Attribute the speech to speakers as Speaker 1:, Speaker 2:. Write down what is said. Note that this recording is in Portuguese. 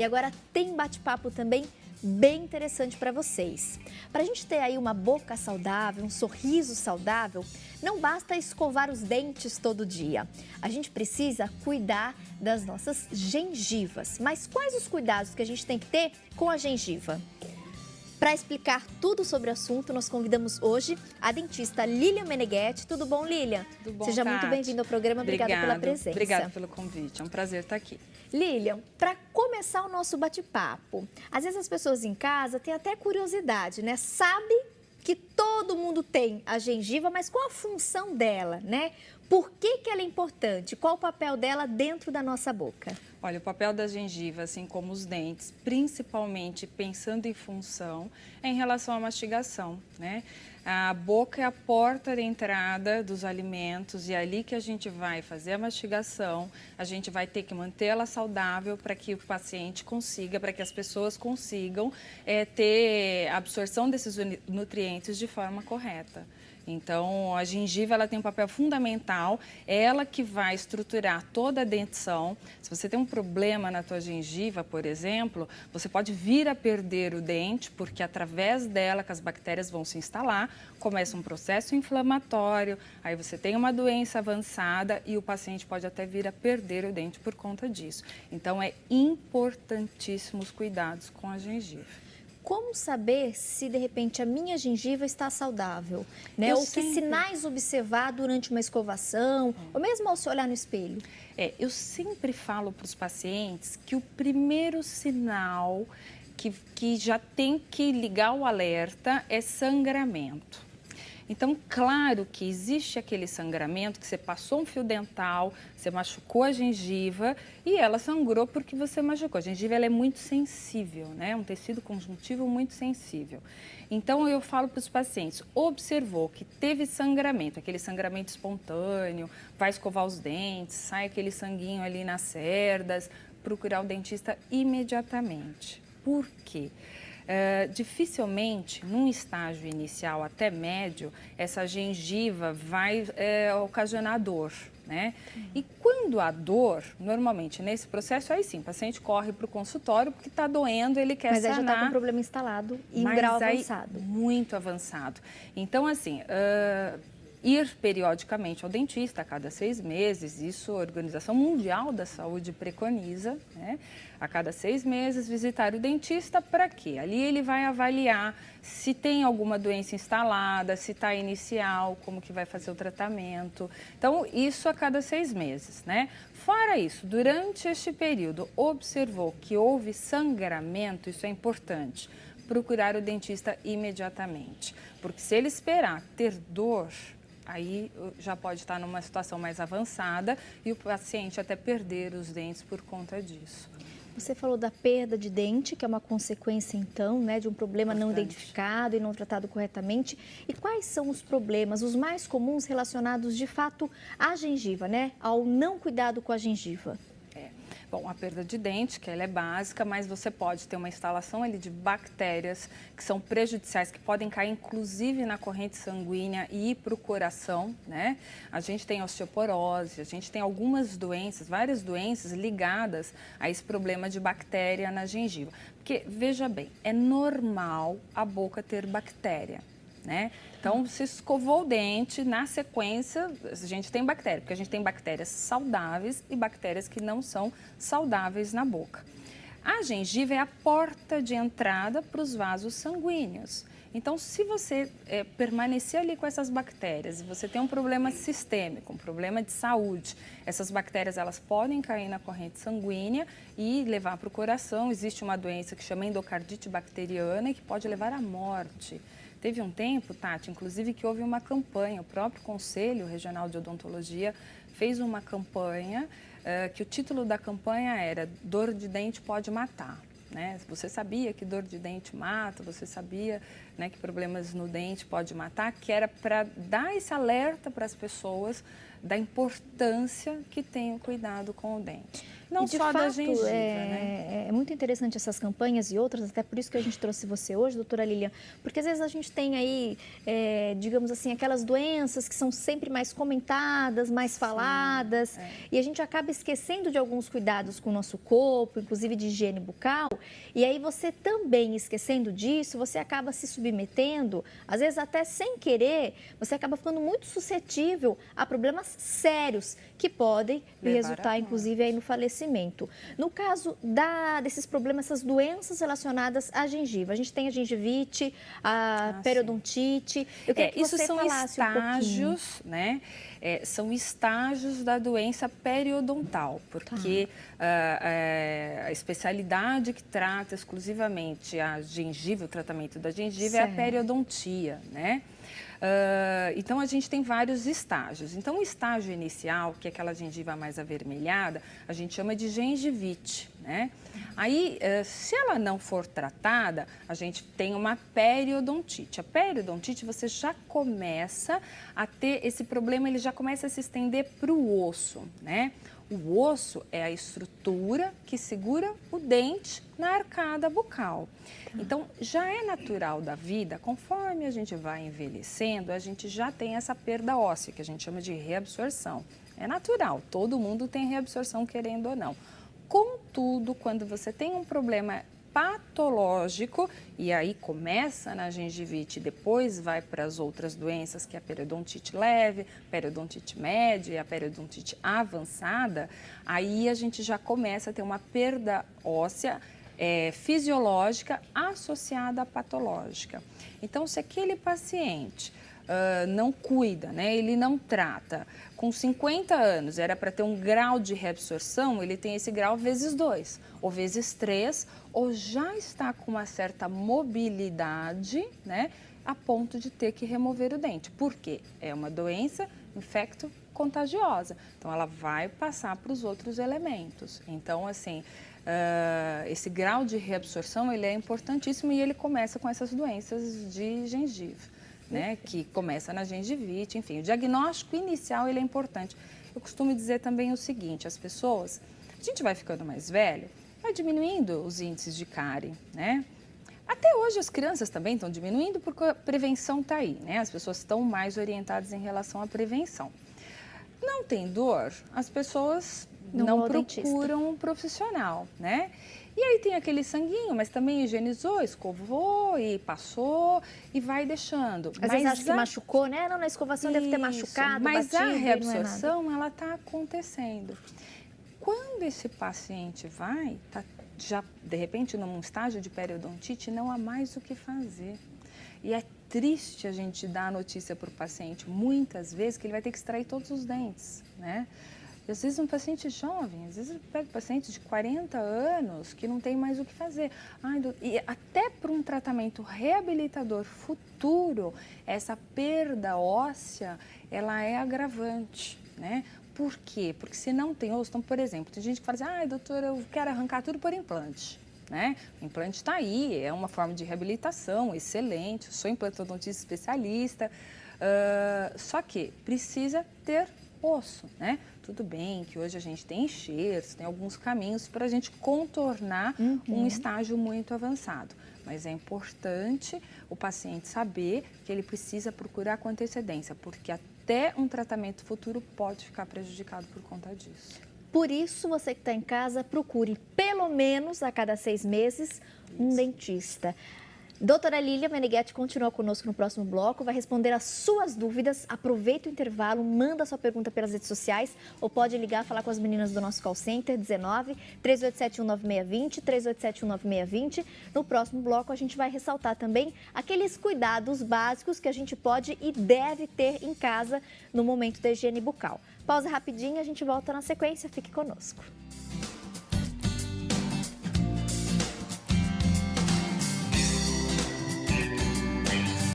Speaker 1: E agora tem bate-papo também bem interessante para vocês. Para a gente ter aí uma boca saudável, um sorriso saudável, não basta escovar os dentes todo dia. A gente precisa cuidar das nossas gengivas. Mas quais os cuidados que a gente tem que ter com a gengiva? Para explicar tudo sobre o assunto, nós convidamos hoje a dentista Lilian Meneghetti. Tudo bom, Lilian?
Speaker 2: Tudo bom,
Speaker 1: Seja
Speaker 2: Tati.
Speaker 1: muito bem-vinda ao programa. Obrigada pela presença.
Speaker 2: Obrigada pelo convite. É um prazer estar aqui.
Speaker 1: Lilian, para começar o nosso bate-papo, às vezes as pessoas em casa têm até curiosidade, né? Sabe que todo mundo tem a gengiva, mas qual a função dela, né? Por que ela é importante? Qual o papel dela dentro da nossa boca?
Speaker 2: Olha, o papel da gengiva, assim como os dentes, principalmente pensando em função, é em relação à mastigação, né? A boca é a porta de entrada dos alimentos e é ali que a gente vai fazer a mastigação, a gente vai ter que manter ela saudável para que o paciente consiga, para que as pessoas consigam ter a absorção desses nutrientes de forma correta. Então, a gengiva ela tem um papel fundamental, é ela que vai estruturar toda a dentição. Se você tem um problema na tua gengiva, por exemplo, você pode vir a perder o dente, porque através dela que as bactérias vão se instalar, começa um processo inflamatório, aí você tem uma doença avançada e o paciente pode até vir a perder o dente por conta disso. Então, é importantíssimo os cuidados com a gengiva.
Speaker 1: Como saber se, de repente, a minha gengiva está saudável? Né? Ou que sinais observar durante uma escovação, ou mesmo ao se olhar no espelho?
Speaker 2: Eu sempre falo para os pacientes que o primeiro sinal que já tem que ligar o alerta é sangramento. Então, claro que existe aquele sangramento que você passou um fio dental, você machucou a gengiva e ela sangrou porque você machucou. A gengiva ela é muito sensível, né? É um tecido conjuntivo muito sensível. Então, eu falo para os pacientes, observou que teve sangramento, aquele sangramento espontâneo, vai escovar os dentes, sai aquele sanguinho ali nas cerdas, procurar o dentista imediatamente. Por quê? Dificilmente, num estágio inicial até médio, essa gengiva vai ocasionar dor, né? E quando há dor, normalmente nesse processo, aí sim, o paciente corre para o consultório porque está doendo, ele quer sanar.
Speaker 1: Mas aí já está com um problema instalado e em grau avançado.
Speaker 2: Muito avançado. Então, assim, ir periodicamente ao dentista a cada 6 meses, isso a Organização Mundial da Saúde preconiza, né? A cada 6 meses visitar o dentista para quê? Ali ele vai avaliar se tem alguma doença instalada, se está inicial, como que vai fazer o tratamento. Então, isso a cada 6 meses, né? Fora isso, durante este período, observou que houve sangramento, isso é importante, procurar o dentista imediatamente. Porque se ele esperar ter dor, aí já pode estar numa situação mais avançada e o paciente até perder os dentes por conta disso.
Speaker 1: Você falou da perda de dente, que é uma consequência, então, né, de um problema não identificado e não tratado corretamente. E quais são os problemas, os mais comuns relacionados, de fato, à gengiva, né, ao não cuidado com a gengiva?
Speaker 2: Bom, a perda de dente, que ela é básica, mas você pode ter uma instalação ali de bactérias que são prejudiciais, que podem cair inclusive na corrente sanguínea e ir para o coração, né? A gente tem osteoporose, a gente tem algumas doenças, várias doenças ligadas a esse problema de bactéria na gengiva. Porque, veja bem, é normal a boca ter bactéria, né? Então, se escovou o dente, na sequência, a gente tem bactéria, porque a gente tem bactérias saudáveis e bactérias que não são saudáveis na boca. A gengiva é a porta de entrada para os vasos sanguíneos. Então, se você permanecer ali com essas bactérias e você tem um problema sistêmico, um problema de saúde, essas bactérias elas podem cair na corrente sanguínea e levar para o coração. Existe uma doença que chama endocardite bacteriana e que pode levar à morte. Teve um tempo, Tati, inclusive, que houve uma campanha, o próprio Conselho Regional de Odontologia fez uma campanha, que o título da campanha era "Dor de dente pode matar". Né? Você sabia que dor de dente mata, você sabia, né, que problemas no dente pode matar, que era para dar esse alerta para as pessoas da importância que tem o cuidado com o dente. Não só da gengiva, né?
Speaker 1: É muito interessante essas campanhas e outras, até por isso que a gente trouxe você hoje, doutora Lilian, porque às vezes a gente tem aí, digamos assim, aquelas doenças que são sempre mais comentadas, mais faladas, e a gente acaba esquecendo de alguns cuidados com o nosso corpo, inclusive de higiene bucal, e aí você também esquecendo disso, você acaba se submetendo, às vezes até sem querer, você acaba ficando muito suscetível a problemas sérios que podem resultar, inclusive, aí no falecimento. No caso desses problemas, essas doenças relacionadas à gengiva, a gente tem a gengivite, a periodontite. Eu queria que você falasse
Speaker 2: estágios, né? São estágios da doença periodontal, porque a especialidade que trata exclusivamente a gengiva, o tratamento da gengiva é a periodontia, né? Então, a gente tem vários estágios. Então, o estágio inicial, que é aquela gengiva mais avermelhada, a gente chama de gengivite, né? Aí, se ela não for tratada, a gente tem uma periodontite. A periodontite, você já começa a ter esse problema, ele já começa a se estender para o osso, né? O osso é a estrutura que segura o dente na arcada bucal. Então, já é natural da vida, conforme a gente vai envelhecendo, a gente já tem essa perda óssea, que a gente chama de reabsorção. É natural, todo mundo tem reabsorção, querendo ou não. Contudo, quando você tem um problema patológico, e aí começa na gengivite, depois vai para as outras doenças, que é a periodontite leve, periodontite média e a periodontite avançada, aí a gente já começa a ter uma perda óssea fisiológica associada à patológica. Então, se aquele paciente não cuida, né, ele não trata, com 50 anos era para ter um grau de reabsorção, ele tem esse grau vezes 2, ou vezes 3, ou já está com uma certa mobilidade, né, a ponto de ter que remover o dente. Por quê? É uma doença infecto-contagiosa, então ela vai passar para os outros elementos. Então, assim, esse grau de reabsorção, ele é importantíssimo e ele começa com essas doenças de gengiva, né, que começa na gengivite, enfim, o diagnóstico inicial ele é importante. Eu costumo dizer também o seguinte, as pessoas, a gente vai ficando mais velho, vai diminuindo os índices de cárie, né? Até hoje as crianças também estão diminuindo porque a prevenção está aí, né? As pessoas estão mais orientadas em relação à prevenção. Não tem dor, as pessoas não procuram um profissional, né? E aí tem aquele sanguinho, mas também higienizou, escovou e passou e vai deixando.
Speaker 1: Às vezes acha que machucou, né? Não, na escovação deve ter machucado,
Speaker 2: mas
Speaker 1: batido,
Speaker 2: a reabsorção, ela está acontecendo. Quando esse paciente vai, tá já de repente num estágio de periodontite, não há mais o que fazer. E é triste a gente dar a notícia para o paciente, muitas vezes, que ele vai ter que extrair todos os dentes, né? E às vezes um paciente jovem, às vezes pega um paciente de 40 anos que não tem mais o que fazer. E até para um tratamento reabilitador futuro, essa perda óssea, ela é agravante, né? Por quê? Porque se não tem osso, então, por exemplo, tem gente que fala assim, doutora, eu quero arrancar tudo por implante. Né? O implante está aí, é uma forma de reabilitação excelente, eu sou implantodontista especialista, só que precisa ter osso, né? Tudo bem que hoje a gente tem enxertos, tem alguns caminhos para a gente contornar um estágio muito avançado, mas é importante o paciente saber que ele precisa procurar com antecedência, porque até um tratamento futuro pode ficar prejudicado por conta disso.
Speaker 1: Por isso, você que está em casa, procure pelo menos a cada 6 meses um dentista. Doutora Lilian Meneghetti continua conosco no próximo bloco, vai responder as suas dúvidas. Aproveita o intervalo, manda sua pergunta pelas redes sociais ou pode ligar, falar com as meninas do nosso call center, 19 3871 9620, 3871 9620. No próximo bloco, a gente vai ressaltar também aqueles cuidados básicos que a gente pode e deve ter em casa no momento da higiene bucal. Pausa rapidinho, a gente volta na sequência, fique conosco.